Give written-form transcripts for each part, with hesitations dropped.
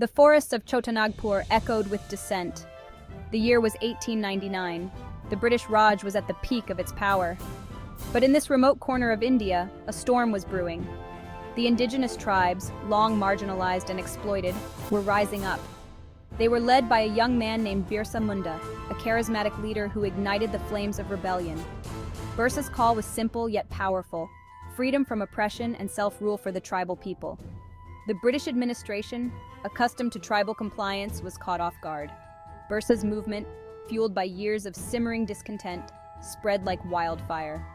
The forests of Chotanagpur echoed with dissent. The year was 1899. The British Raj was at the peak of its power. But in this remote corner of India, a storm was brewing. The indigenous tribes, long marginalized and exploited, were rising up. They were led by a young man named Birsa Munda, a charismatic leader who ignited the flames of rebellion. Birsa's call was simple yet powerful: freedom from oppression and self-rule for the tribal people. The British administration, accustomed to tribal compliance, was caught off guard. Birsa's movement, fueled by years of simmering discontent, spread like wildfire.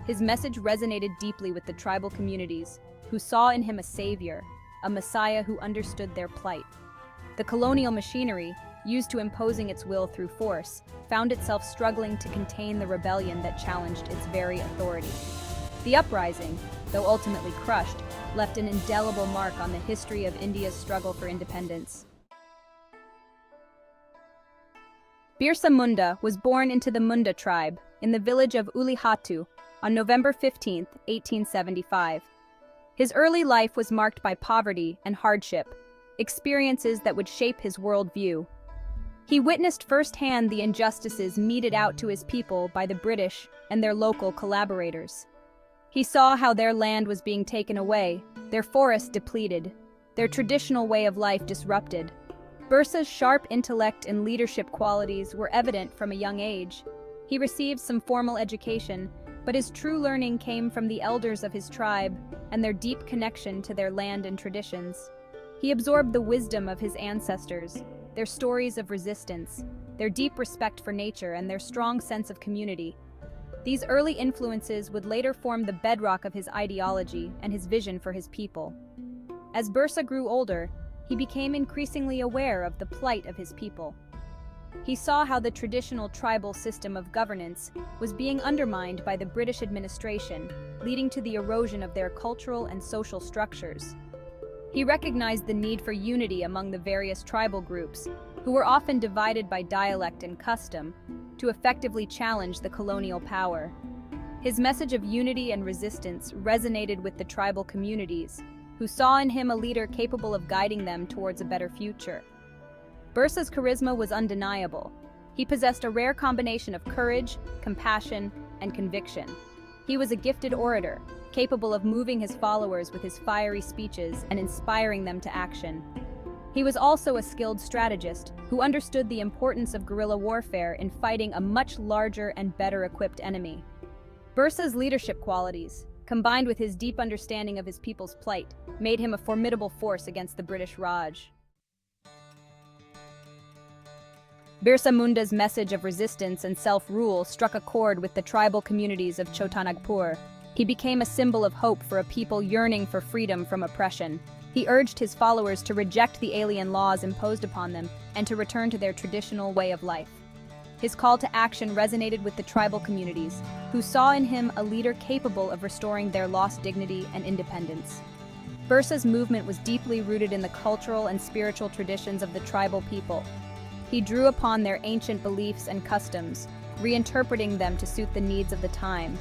His message resonated deeply with the tribal communities, who saw in him a savior, a messiah who understood their plight. The colonial machinery, used to imposing its will through force, found itself struggling to contain the rebellion that challenged its very authority. The uprising, though ultimately crushed, left an indelible mark on the history of India's struggle for independence. Birsa Munda was born into the Munda tribe in the village of Ulihatu on November 15, 1875. His early life was marked by poverty and hardship, experiences that would shape his worldview. He witnessed firsthand the injustices meted out to his people by the British and their local collaborators. He saw how their land was being taken away, their forests depleted, their traditional way of life disrupted. Birsa's sharp intellect and leadership qualities were evident from a young age. He received some formal education, but his true learning came from the elders of his tribe and their deep connection to their land and traditions. He absorbed the wisdom of his ancestors, their stories of resistance, their deep respect for nature, and their strong sense of community. These early influences would later form the bedrock of his ideology and his vision for his people. As Birsa grew older, he became increasingly aware of the plight of his people. He saw how the traditional tribal system of governance was being undermined by the British administration, leading to the erosion of their cultural and social structures. He recognized the need for unity among the various tribal groups, who were often divided by dialect and custom, to effectively challenge the colonial power. His message of unity and resistance resonated with the tribal communities, who saw in him a leader capable of guiding them towards a better future. Birsa's charisma was undeniable. He possessed a rare combination of courage, compassion, and conviction. He was a gifted orator, capable of moving his followers with his fiery speeches and inspiring them to action. He was also a skilled strategist who understood the importance of guerrilla warfare in fighting a much larger and better equipped enemy. Birsa's leadership qualities, combined with his deep understanding of his people's plight, made him a formidable force against the British Raj. Birsa Munda's message of resistance and self-rule struck a chord with the tribal communities of Chotanagpur. He became a symbol of hope for a people yearning for freedom from oppression. He urged his followers to reject the alien laws imposed upon them and to return to their traditional way of life. His call to action resonated with the tribal communities, who saw in him a leader capable of restoring their lost dignity and independence. Birsa's movement was deeply rooted in the cultural and spiritual traditions of the tribal people. He drew upon their ancient beliefs and customs, reinterpreting them to suit the needs of the time.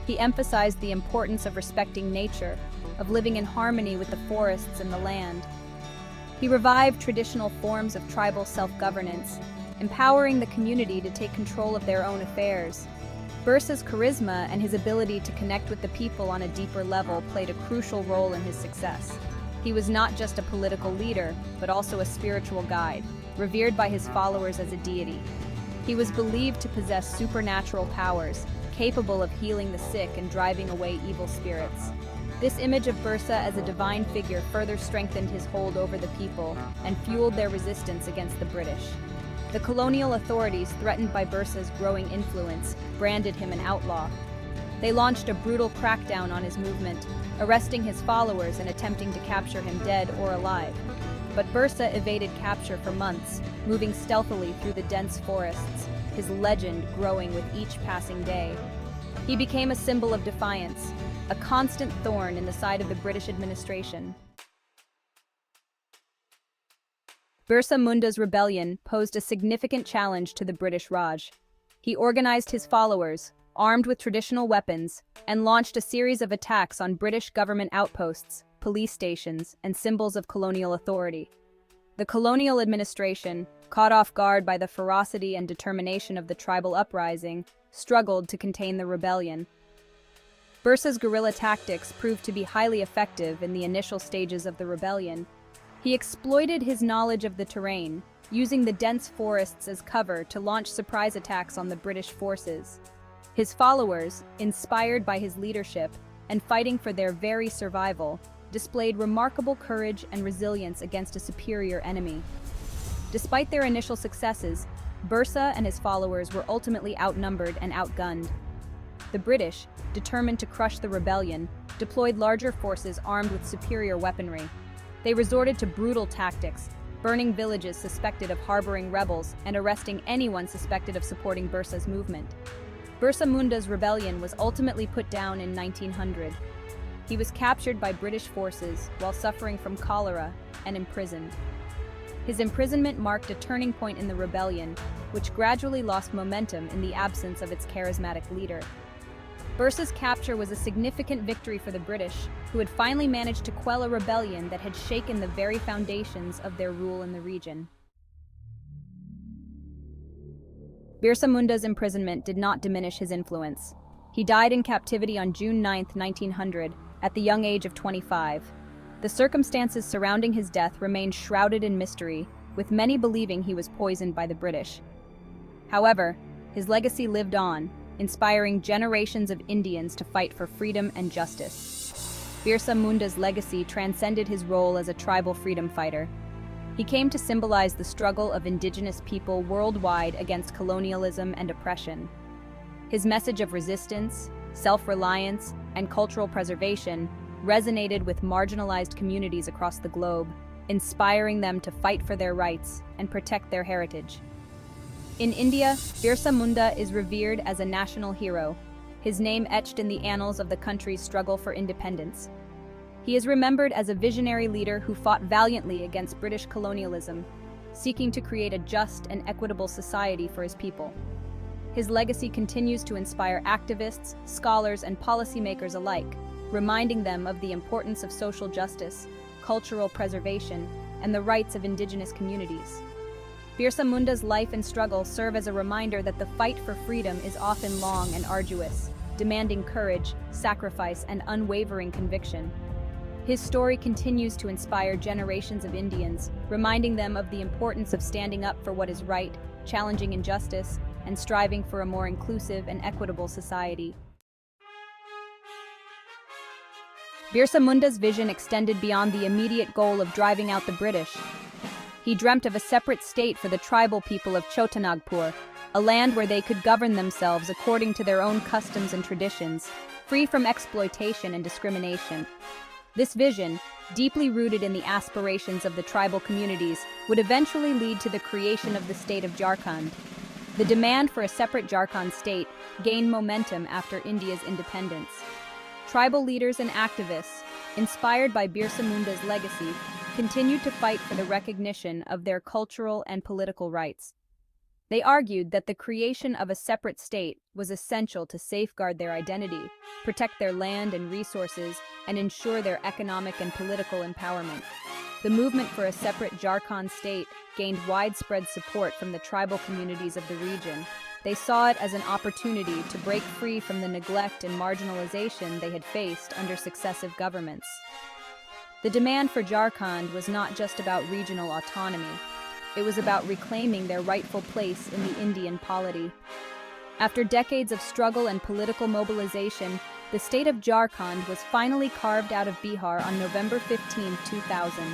He emphasized the importance of respecting nature, of living in harmony with the forests and the land. He revived traditional forms of tribal self-governance, empowering the community to take control of their own affairs. Birsa's charisma and his ability to connect with the people on a deeper level played a crucial role in his success. He was not just a political leader, but also a spiritual guide, revered by his followers as a deity. He was believed to possess supernatural powers, capable of healing the sick and driving away evil spirits. This image of Birsa as a divine figure further strengthened his hold over the people and fueled their resistance against the British. The colonial authorities, threatened by Birsa's growing influence, branded him an outlaw. They launched a brutal crackdown on his movement, arresting his followers and attempting to capture him dead or alive. But Birsa evaded capture for months, moving stealthily through the dense forests, his legend growing with each passing day. He became a symbol of defiance, a constant thorn in the side of the British administration. Birsa Munda's rebellion posed a significant challenge to the British Raj. He organized his followers, armed with traditional weapons, and launched a series of attacks on British government outposts, police stations, and symbols of colonial authority. The colonial administration, caught off guard by the ferocity and determination of the tribal uprising, struggled to contain the rebellion. Birsa's guerrilla tactics proved to be highly effective in the initial stages of the rebellion. He exploited his knowledge of the terrain, using the dense forests as cover to launch surprise attacks on the British forces. His followers, inspired by his leadership and fighting for their very survival, displayed remarkable courage and resilience against a superior enemy. Despite their initial successes, Birsa and his followers were ultimately outnumbered and outgunned. The British, determined to crush the rebellion, deployed larger forces armed with superior weaponry. They resorted to brutal tactics, burning villages suspected of harboring rebels and arresting anyone suspected of supporting Birsa's movement. Birsa Munda's rebellion was ultimately put down in 1900. He was captured by British forces while suffering from cholera and imprisoned. His imprisonment marked a turning point in the rebellion, which gradually lost momentum in the absence of its charismatic leader. Birsa's capture was a significant victory for the British, who had finally managed to quell a rebellion that had shaken the very foundations of their rule in the region. Birsa Munda's imprisonment did not diminish his influence. He died in captivity on June 9, 1900, at the young age of 25. The circumstances surrounding his death remained shrouded in mystery, with many believing he was poisoned by the British. However, his legacy lived on, inspiring generations of Indians to fight for freedom and justice. Birsa Munda's legacy transcended his role as a tribal freedom fighter. He came to symbolize the struggle of indigenous people worldwide against colonialism and oppression. His message of resistance, self-reliance, and cultural preservation resonated with marginalized communities across the globe, inspiring them to fight for their rights and protect their heritage. In India, Birsa Munda is revered as a national hero, his name etched in the annals of the country's struggle for independence. He is remembered as a visionary leader who fought valiantly against British colonialism, seeking to create a just and equitable society for his people. His legacy continues to inspire activists, scholars, and policymakers alike, reminding them of the importance of social justice, cultural preservation, and the rights of indigenous communities. Birsa Munda's life and struggle serve as a reminder that the fight for freedom is often long and arduous, demanding courage, sacrifice, and unwavering conviction. His story continues to inspire generations of Indians, reminding them of the importance of standing up for what is right, challenging injustice, and striving for a more inclusive and equitable society. Birsa Munda's vision extended beyond the immediate goal of driving out the British. He dreamt of a separate state for the tribal people of Chotanagpur, a land where they could govern themselves according to their own customs and traditions, free from exploitation and discrimination. This vision, deeply rooted in the aspirations of the tribal communities, would eventually lead to the creation of the state of Jharkhand. The demand for a separate Jharkhand state gained momentum after India's independence. Tribal leaders and activists, inspired by Birsa Munda's legacy, continued to fight for the recognition of their cultural and political rights. They argued that the creation of a separate state was essential to safeguard their identity, protect their land and resources, and ensure their economic and political empowerment. The movement for a separate Jharkhand state gained widespread support from the tribal communities of the region. They saw it as an opportunity to break free from the neglect and marginalization they had faced under successive governments. The demand for Jharkhand was not just about regional autonomy. It was about reclaiming their rightful place in the Indian polity. After decades of struggle and political mobilization, the state of Jharkhand was finally carved out of Bihar on November 15, 2000.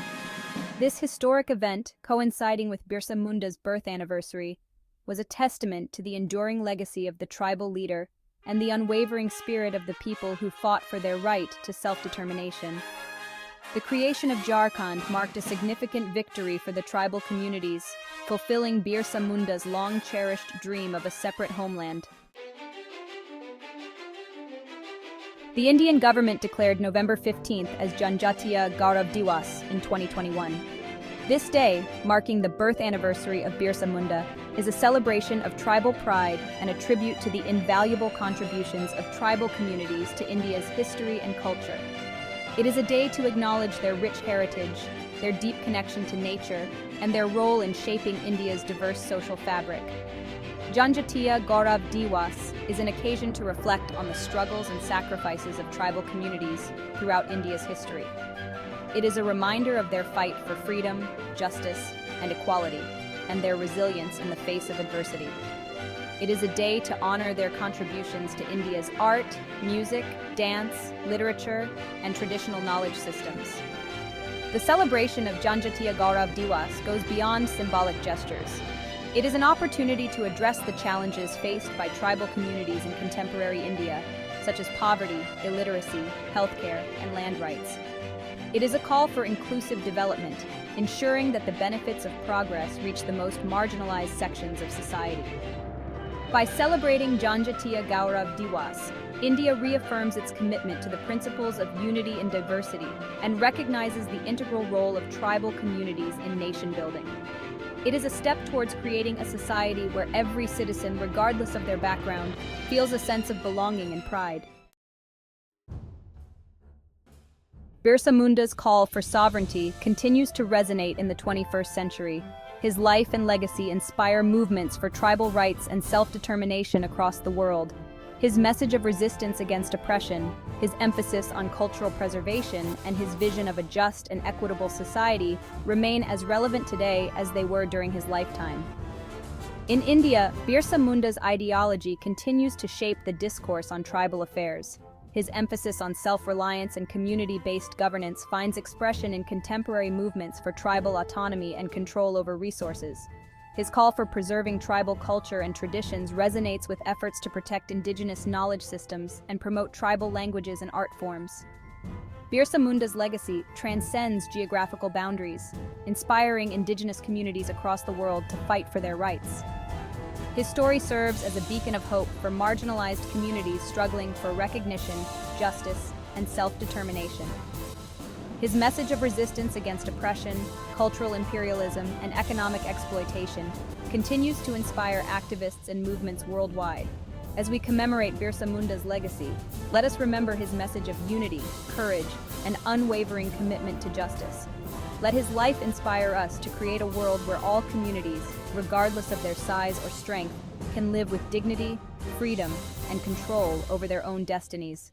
This historic event, coinciding with Birsa Munda's birth anniversary, was a testament to the enduring legacy of the tribal leader and the unwavering spirit of the people who fought for their right to self-determination. The creation of Jharkhand marked a significant victory for the tribal communities, fulfilling Birsa Munda's long-cherished dream of a separate homeland. The Indian government declared November 15th as Janjatiya Gaurav Diwas in 2021. This day, marking the birth anniversary of Birsa Munda, is a celebration of tribal pride and a tribute to the invaluable contributions of tribal communities to India's history and culture. It is a day to acknowledge their rich heritage, their deep connection to nature, and their role in shaping India's diverse social fabric. Janjatia Gaurav Diwas is an occasion to reflect on the struggles and sacrifices of tribal communities throughout India's history. It is a reminder of their fight for freedom, justice, and equality, and their resilience in the face of adversity. It is a day to honor their contributions to India's art, music, dance, literature, and traditional knowledge systems. The celebration of Janjatia Gaurav Diwas goes beyond symbolic gestures. It is an opportunity to address the challenges faced by tribal communities in contemporary India, such as poverty, illiteracy, healthcare, and land rights. It is a call for inclusive development, ensuring that the benefits of progress reach the most marginalized sections of society. By celebrating Janjatia Gaurav Diwas, India reaffirms its commitment to the principles of unity and diversity and recognizes the integral role of tribal communities in nation building. It is a step towards creating a society where every citizen, regardless of their background, feels a sense of belonging and pride. Birsa Munda's call for sovereignty continues to resonate in the 21st century. His life and legacy inspire movements for tribal rights and self-determination across the world. His message of resistance against oppression, his emphasis on cultural preservation, and his vision of a just and equitable society remain as relevant today as they were during his lifetime. In India, Birsa Munda's ideology continues to shape the discourse on tribal affairs. His emphasis on self-reliance and community-based governance finds expression in contemporary movements for tribal autonomy and control over resources. His call for preserving tribal culture and traditions resonates with efforts to protect indigenous knowledge systems and promote tribal languages and art forms. Birsa Munda's legacy transcends geographical boundaries, inspiring indigenous communities across the world to fight for their rights. His story serves as a beacon of hope for marginalized communities struggling for recognition, justice, and self-determination. His message of resistance against oppression, cultural imperialism, and economic exploitation continues to inspire activists and movements worldwide. As we commemorate Birsa Munda's legacy, let us remember his message of unity, courage, and unwavering commitment to justice. Let his life inspire us to create a world where all communities, regardless of their size or strength, can live with dignity, freedom, and control over their own destinies.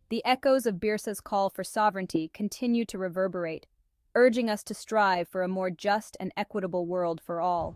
The echoes of Birsa's call for sovereignty continue to reverberate, urging us to strive for a more just and equitable world for all.